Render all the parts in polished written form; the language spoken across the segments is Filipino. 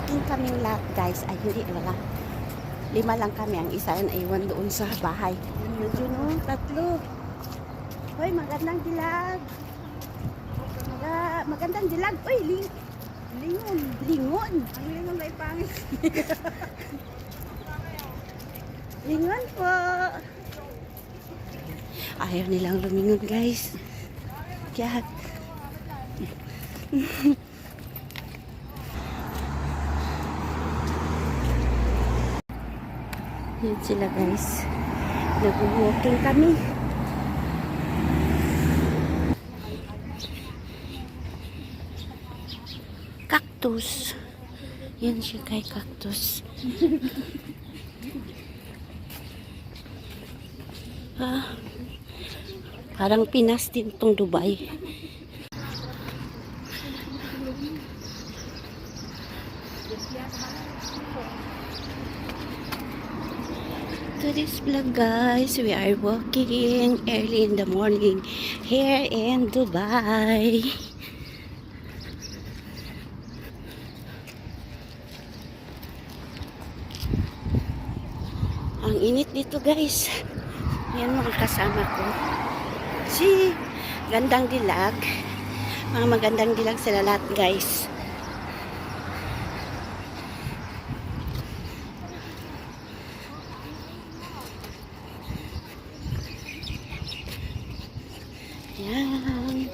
Walking kaming lahat guys. Ay hindi wala. 5 lang kami. Ang isa ay naiwan doon sa bahay. Yun o, 3. Hoy, magandang dilag. Magandang dilag. Uy, lingon. Lingon. Ang lingon ay pangit. Lingon po. Ayaw nilang lumingon guys. Kaya yan sila guys. Nag-walking kami. Cactus. Yan siya kay cactus. Parang Pinas din tong Dubai. To this vlog guys, we are walking early in the morning here in Dubai. Ang init dito guys. Yan mga kasama ko. Si gandang dilag. Mga magandang dilag sila lahat guys. Yan.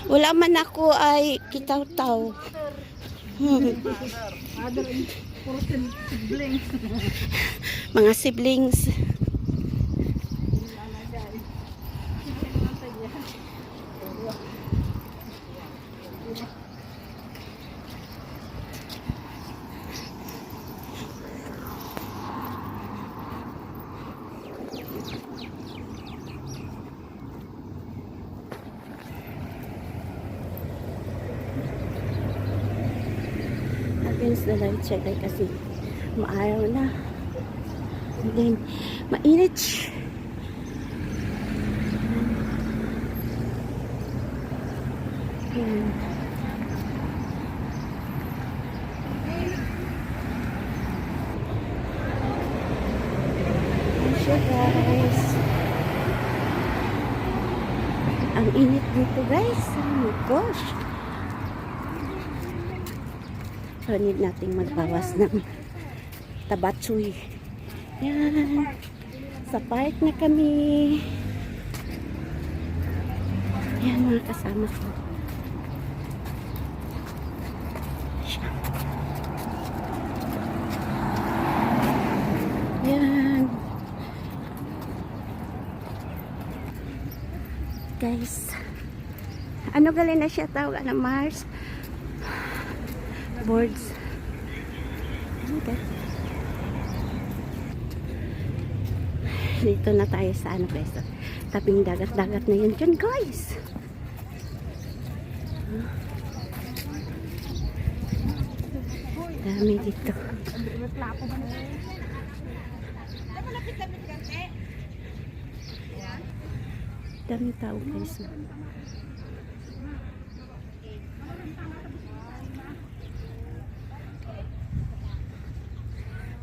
Wala man ako ay kitaw-taw. Puro siblings. Mga siblings. Against the light siya kasi maaraw na. And then, mainit. Siya guys. Ang init dito guys. Oh my gosh. So, need nating magbawas ng tabatsoy. Yan. Sa park na kami. Yan mga kasama ko. Yan. Guys. Ano galing na siya tawag na Mars? Boards. Okay. Dito na tayo sa ano guys. Tabing dagat-dagat na yun dyan guys. Dami dito. Dami tao guys.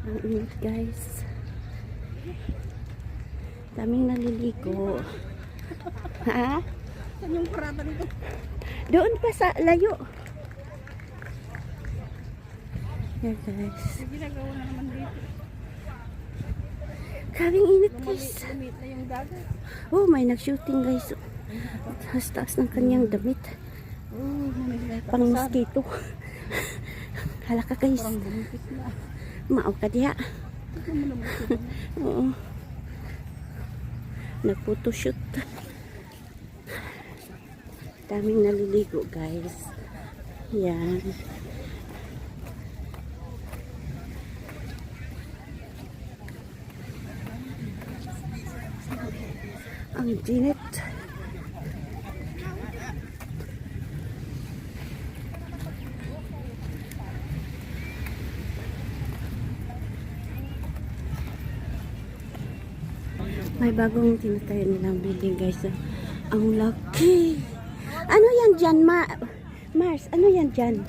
Ang init guys. Daming naliligo. Ha? Saan yung parada nito? Doon pa sa layo. Yan guys. Ginagawa na naman dito. Kaming init guys. Lumit na yung dagat. Oh, may nag-shooting guys. Taas-taas ng kanyang damit. Oh, Pang mosquito. Hala ka guys. parang bumpis na. Maaw ka diha. Oo. Nag-photoshoot. Daming naliligo guys. Yan. Ang init. May bagong tinatayo nilang building guys. Ang laki. Ano yan dyan ma? Mars, ano yan dyan?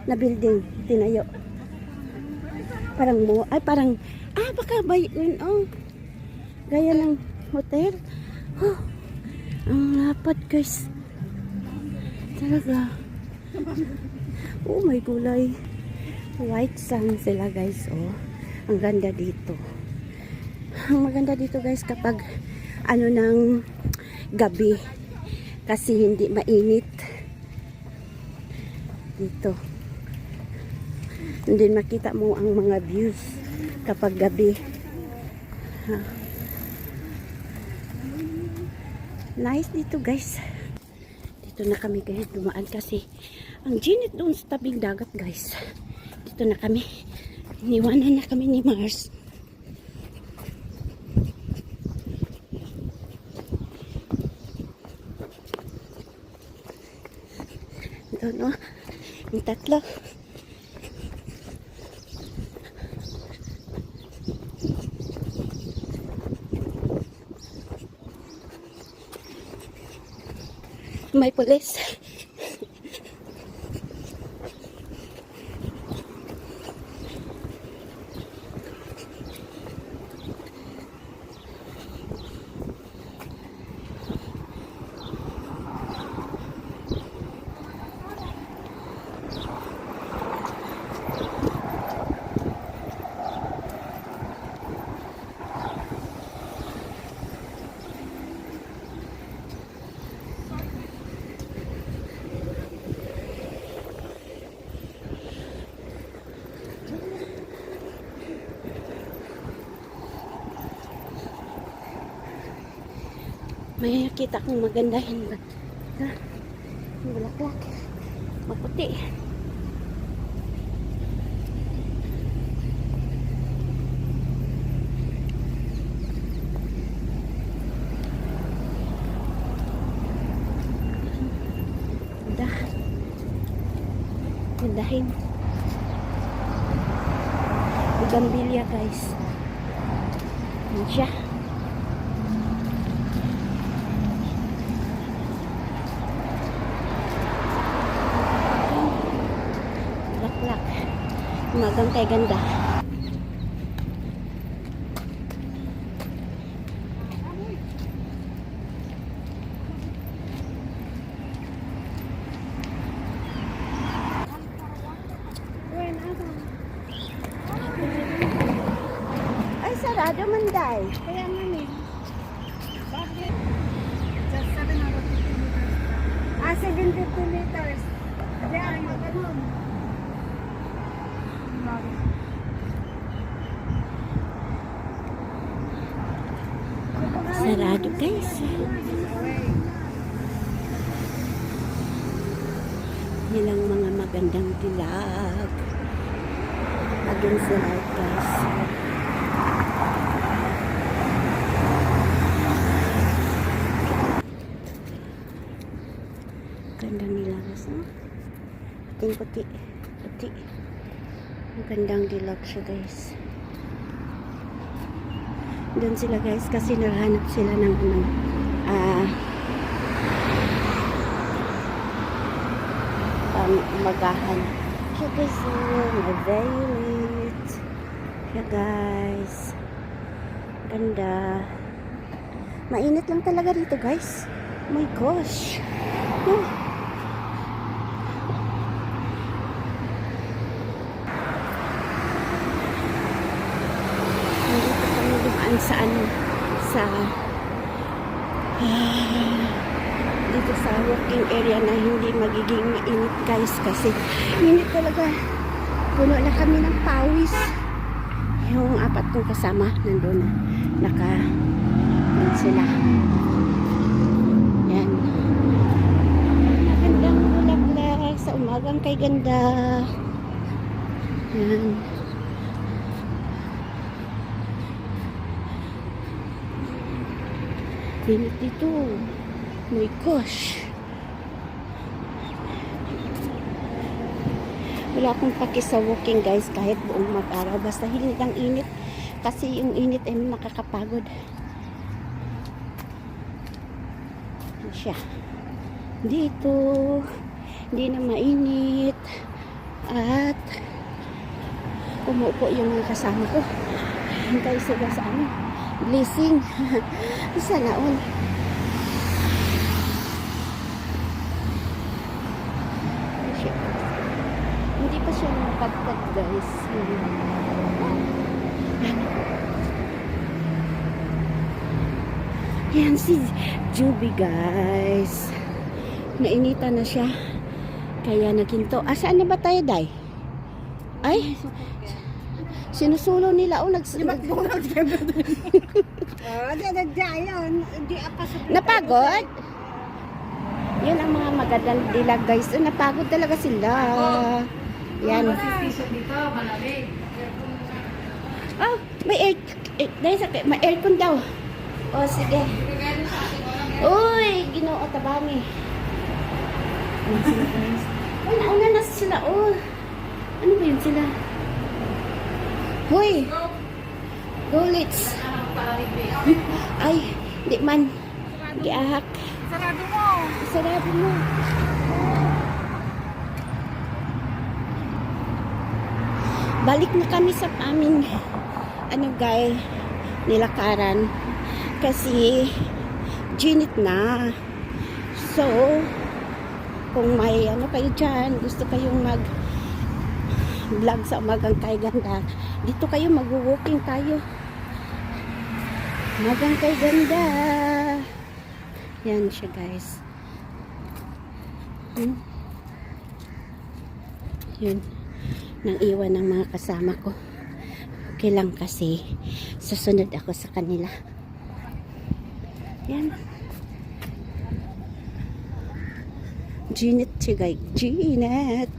Na building, tinayo. Parang mo, ay parang, baka ba yun, gaya ng hotel. Oh, ang lapad guys. Talaga. Oh, may gulay. White sand sila guys, oh. Ang ganda dito. Ang maganda dito guys kapag ano ng gabi. Kasi hindi mainit. Dito. And then makita mo ang mga views kapag gabi. Ha. Nice dito guys. Dito na kami guys dumaan kasi ang ginit doon sa tabing dagat guys. Dito na kami. Iniwanan na kami ni Mars. Ito no. Yung tatlo. May pulis. May nakita kong maganda yung bulaklak. Maputi. Ganda. Gandahin. Bugambilya guys. Yan siya. Magang kay ganda. Ay, sarado man day. Kaya nga ni. Bakit? Just 750 meters. 750 meters. Kaya nga ganun. Sarado guys. Nilang mga magandang dilag. Against the light guys. Gandang nilagas no? Puting puti. Puti. Ang gandang dilag siya guys. Doon sila guys kasi naghanap sila ng umagahan. Siya guys, may violet. Siya guys. Ganda. Mainit lang talaga dito guys. Oh my gosh. Oh. Saan dito sa working area na hindi magiging mainit guys kasi init talaga. Puno na kami ng pawis. Yung apat kong kasama nandun na sila. Yan. Magandang bulaklak sa umagang kay ganda. Yan. Init dito. My gosh. Wala akong paki sa walking guys kahit buong mag-araw. Basta hindi ang init. Kasi yung init ay nakakapagod. Yan siya. Dito. Hindi na mainit. At umupo yung mga kasama ko. Hintay sila sa ano, blessing. Sana all. Hindi pa siya napagkat, guys. Yan si Juby, guys. Nainitan na siya. Kaya naghinto. Saan na ba tayo, Day? Ay, sinusulo nila. O, McDonald's ka na din. Dadadyan. Hindi ako sa... napagod? Yun ang mga magandang dilag, guys. Napagod talaga sila. Yan. dito, malamig. Oh, may may aircon daw. Oh, sige. Uy, Ginoo tabangi. Ano sila, guys? Uy, nauna na sila. Oh. Ano ba yun sila? Hoy. Gulits. Ay, di man. Giahak. Sarado mo. Sarado mo. Balik na kami sa aming nilakaran kasi ginit na. So, kung may kayo dyan, gusto kayong vlog sa umagang kay ganda, dito kayo mag-walking tayo. Umagang kay ganda. Yan siya, guys. Yun. Nang iwan ng mga kasama ko. Okay lang kasi susunod ako sa kanila. Yan. Ginit siya, guys. Ginit.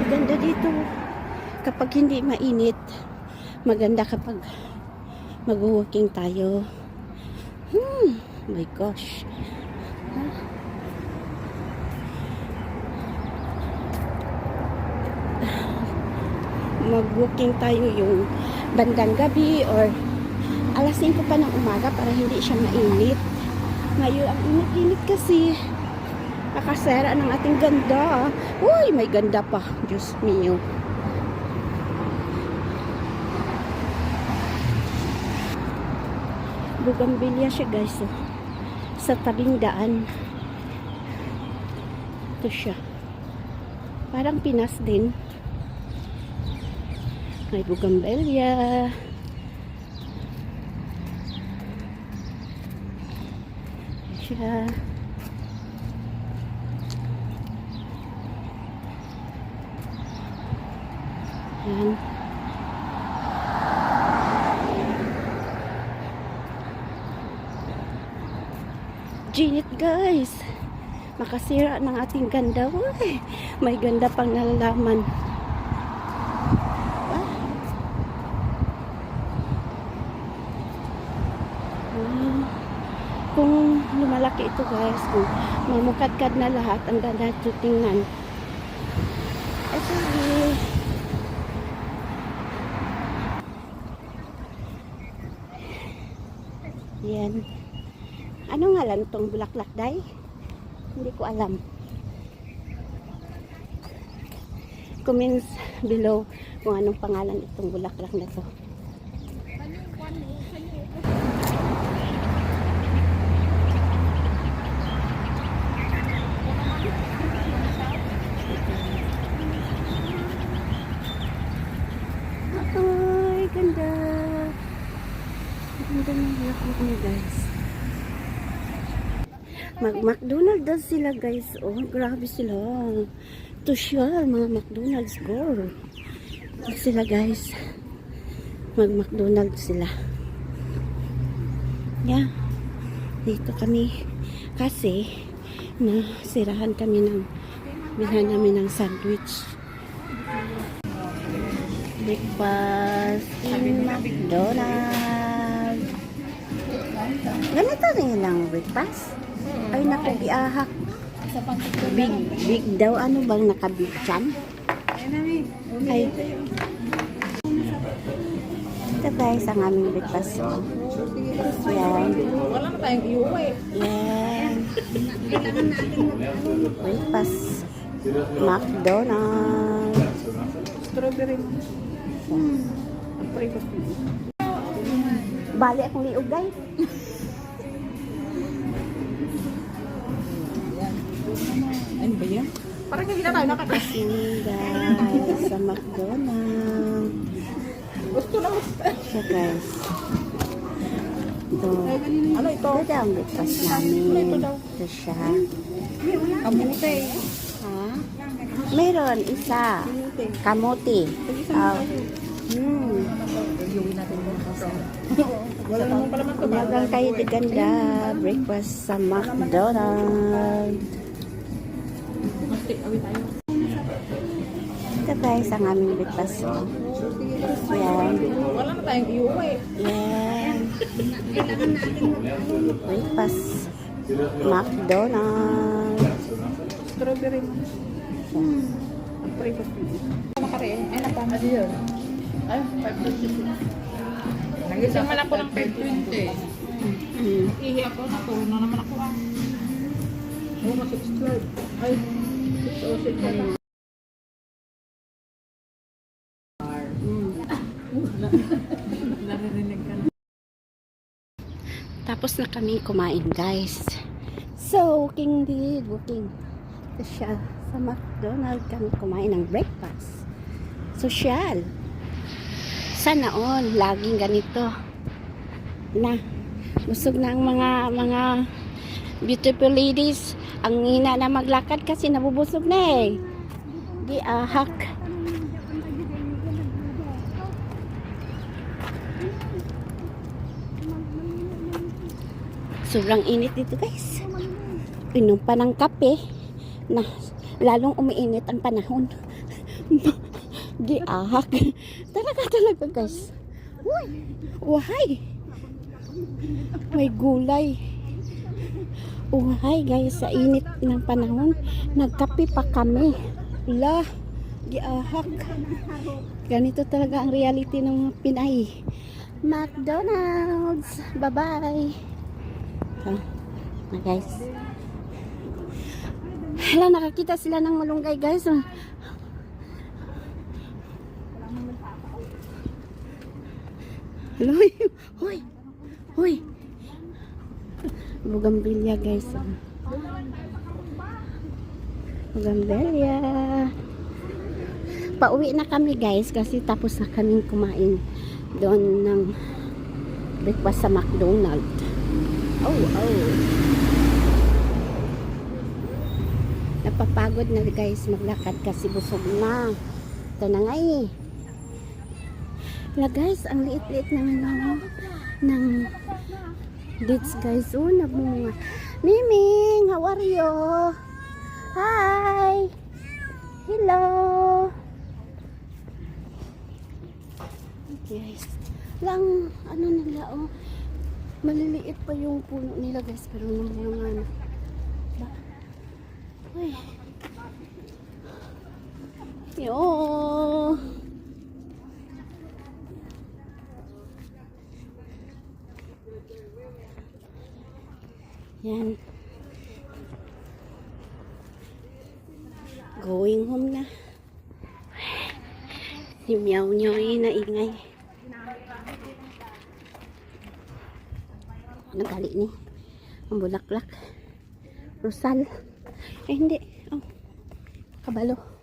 Maganda dito kapag hindi mainit. Maganda kapag mag-walking tayo. My gosh. Mag-walking tayo yung bandang gabi or alas 5 pa ng umaga para hindi siya mainit. Ngayon ang init-init kasi nakasera ng ating ganda. Uy, may ganda pa. Diyos mio. Bugambilya siya, guys. Oh. Sa tabing daan. Ito siya. Parang Pinas din. May bugambilya. Siya. Yan. Ginit, guys. Makasira ng ating ganda. Uy, may ganda pang nalalaman. Kung lumalaki ito, guys, kung mamukadkad na lahat, ang ganda ito tingnan. Sorry. Yan. Ano nga lang itong bulaklak, Day? Hindi ko alam. Comments below kung anong pangalan itong bulaklak na to. Ay, ganda. Ganda ng bulaklak niya, guys. Mag-McDonald's sila, guys. Oh, grabe sila. Ito siya, mga McDonald's girl. Ito sila, guys. Mag-McDonald's sila. Yeah. Dito kami. Kasi, nasirahan kami ng bilhan namin ng sandwich. Breakfast in McDonald's. Ganito rin lang breakfast. Ay, naku, giahak. Sa pang-tiktok Big, big daw. Ano bang nakabig dyan? Ayun na, may. Ay. Ito guys, ang aming breakfast. Oh. Yan. Wala na tayong iuwi. Yan. Breakfast. McDonald's. Strawberry mo. Aprikot mo. Bali akong liugay. Ano ba yan? Parang hindi na tayo nakakasin. Yan guys, sa McDonald's. Gusto na gusto. Siya guys. Ito. Ano ito? Ito daw ang breakfast namin. Ito siya. Kamote. Ha? Meron isa. Kamote. Wala naman pala man Umagang kayo di ganda. Breakfast sa McDonald's. Mas take away tayo. Ito guys, ang aming breakfast. Yan. Wala na tayong iuwi. Yan. Breakfast. McDonald's. Strawberry mo. Aprikot mo. Makarin. Ay, napama. Ano yun? Ay, 5.26. Nagising man ako ng 5.20. Ihi ako, natulog na naman ako. Oo, mag-subscribe. Ay, 6.06. Naririnig ka na. Tapos na kami kumain guys. So, walking din. Walking. Ito siya. Sa McDonald's kami kumain ng breakfast. Social. Sana on. Laging ganito. Na. Busog na ang mga beautiful ladies. Ang hina na maglakad kasi nabubusog na eh. Di ahak. Sobrang init dito guys. Inom pa ng kape na lalong umiinit ang panahon. Giahak. Talaga guys. Uy, uhay. May gulay. Uhay guys, sa init ng panahon, nagkape pa kami. La, giahak. Ganito talaga ang reality ng mga Pinay. McDonald's. Bye-bye. Na guys. Hala, nakakita sila ng malunggay guys. Hala, hoy. Hoy. Bugambilya guys. Bugambilya. Pauwi na kami guys kasi tapos na kaming kumain doon ng breakfast sa McDonald's. Oh. Napapagod na guys maglakad kasi busog na. Ito na nga eh. Hala guys, ang liit-liit ng dates guys. Oh, namunga. Miming, how are you? Hi. Hello. Guys, lang ano nila oh. Maliliit pa yung puno nila guys, pero namunga na. Uy. Yo. Yan. Going home na. Yung meow-meow na ingay. Nagali ni. Ang bulaklak. Rosal. Eh, hindi. Oh. Kabalo.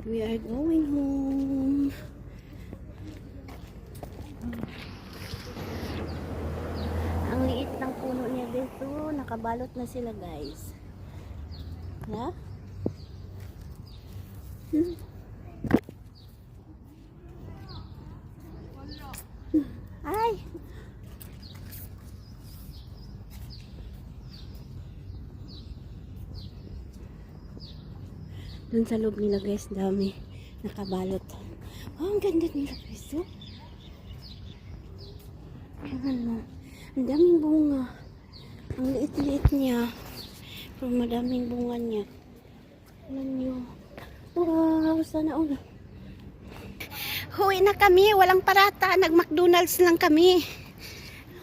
We are going home. Ang liit ng puno niya dito. Nakabalot na sila guys. Ha? Ay! Dun sa loob nila guys, dami nakabalot. Oh, ang ganda nila guys. Oh. Ano, ang daming bunga. Ang liit-liit niya. Pero madaming bunga niya. Alam niyo. Wow, sana all. Huwi na kami. Walang parata. Nag-McDonald's lang kami.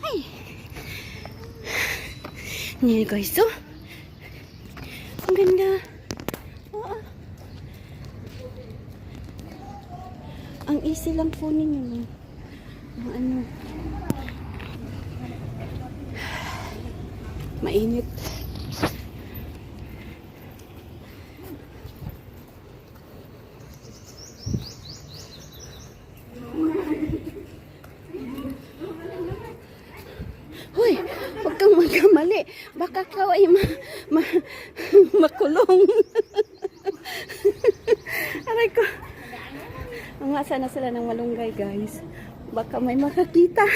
Ay. Yan guys. Oh. Ang ganda. Oh. Ang easy lang po ninyo. No? Ang ano. Mainit. Hoy, huwag kang magkamali. Baka ka ay makulong. Aray ko. Angasa na sila ng malunggay, guys. Baka may makakita.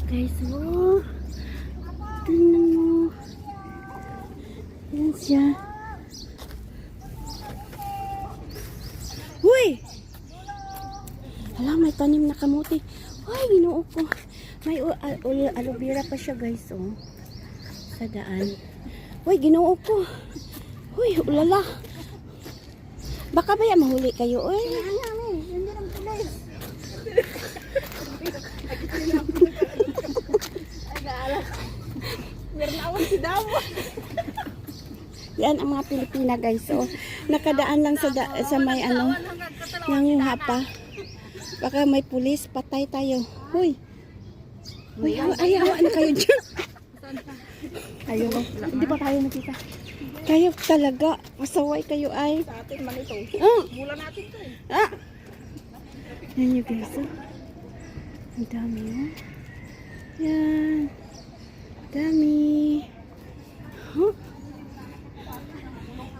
Guys, oh. Tingnan mo. Yan siya. Uy! Hala, may tanim na kamuti. Uy, ginoo ko. May aloe vera pa siya, guys, oh. Sa daan. Uy, ginoo ko. Uy, ulala. Baka ba yan mahuli kayo, uy? Hindi lang tulis. Yan ang mga Pilipina, guys. So, nakadaan lang sa may ano, ng hapa. Baka may pulis, patay tayo. Huy. Huy, ayaw na kayo dyan. Ayaw ba? Hindi pa tayo nakita. Kayo talaga, masaway kayo ay. Sa atin man ito. Mula natin ito eh. Yan yung guys. Oh. Ang dami, oh. Yan. Dami. Huh?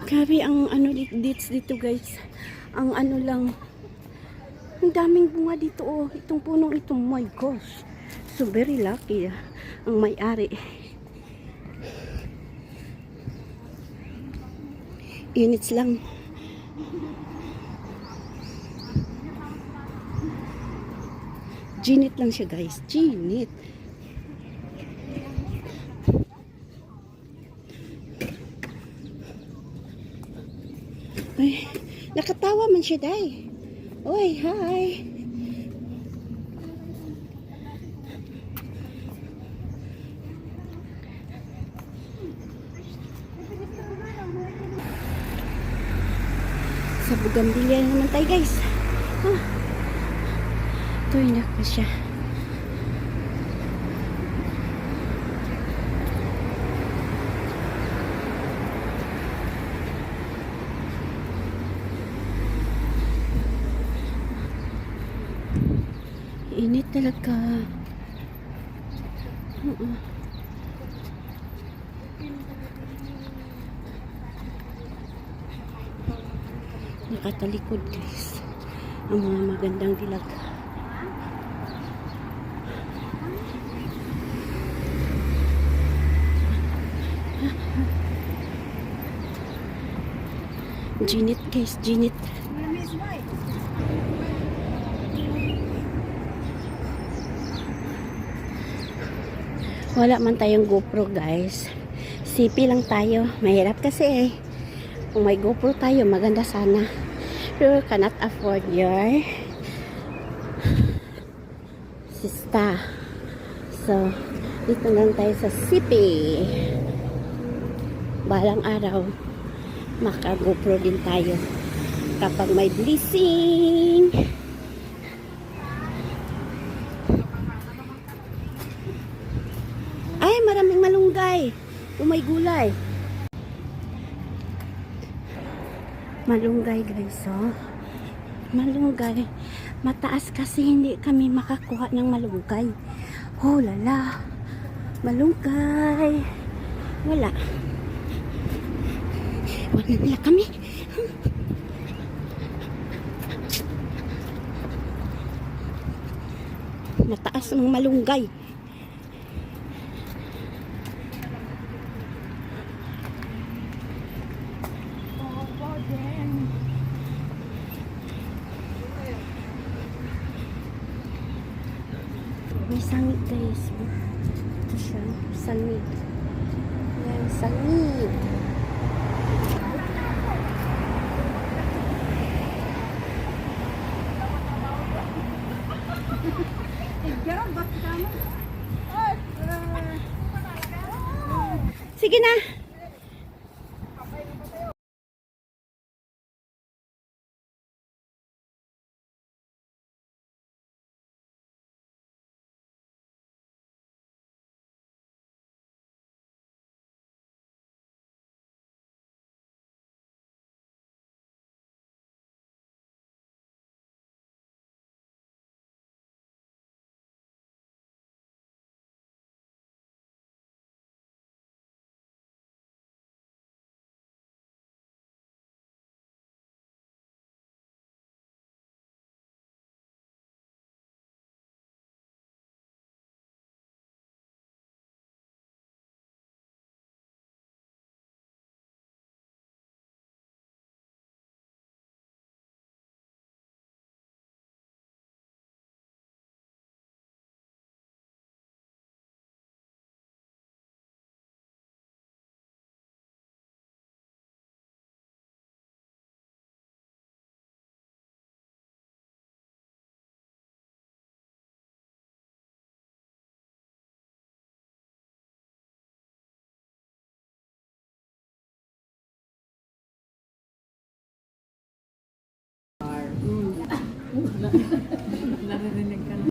Grabe ang ano dito guys. Ang ano lang. Ang daming bunga dito, oh. Itong punong ito, my gosh. So very lucky ang may-ari. Units lang. Ginit lang siya, guys. Ginit. Ay, nakatawa man siya, day. Oy, hi. Sa Bugambilya naman tayo, guys. Ito na pa siya. Init talaga. Nakatalikod, guys. Ang mga magandang dilag. Ginit, guys. Ginit. Wala man tayong GoPro, guys. CP lang tayo. Mahirap kasi eh. Kung may GoPro tayo, maganda sana. Pero cannot afford your Sista. So, dito lang tayo sa Sipi. Balang araw, maka-GoPro din tayo kapag may blessing. Ay, maraming malunggay. May gulay. Malunggay guys, oh. Malunggay. Mataas kasi hindi kami makakuha ng malunggay. Oh, lala. Malunggay. Wala. Wala nila kami. Mataas ang malunggay. May sangit guys. Ito siya. Sangit. Yan, sangit. Sige na. Narinig ka na.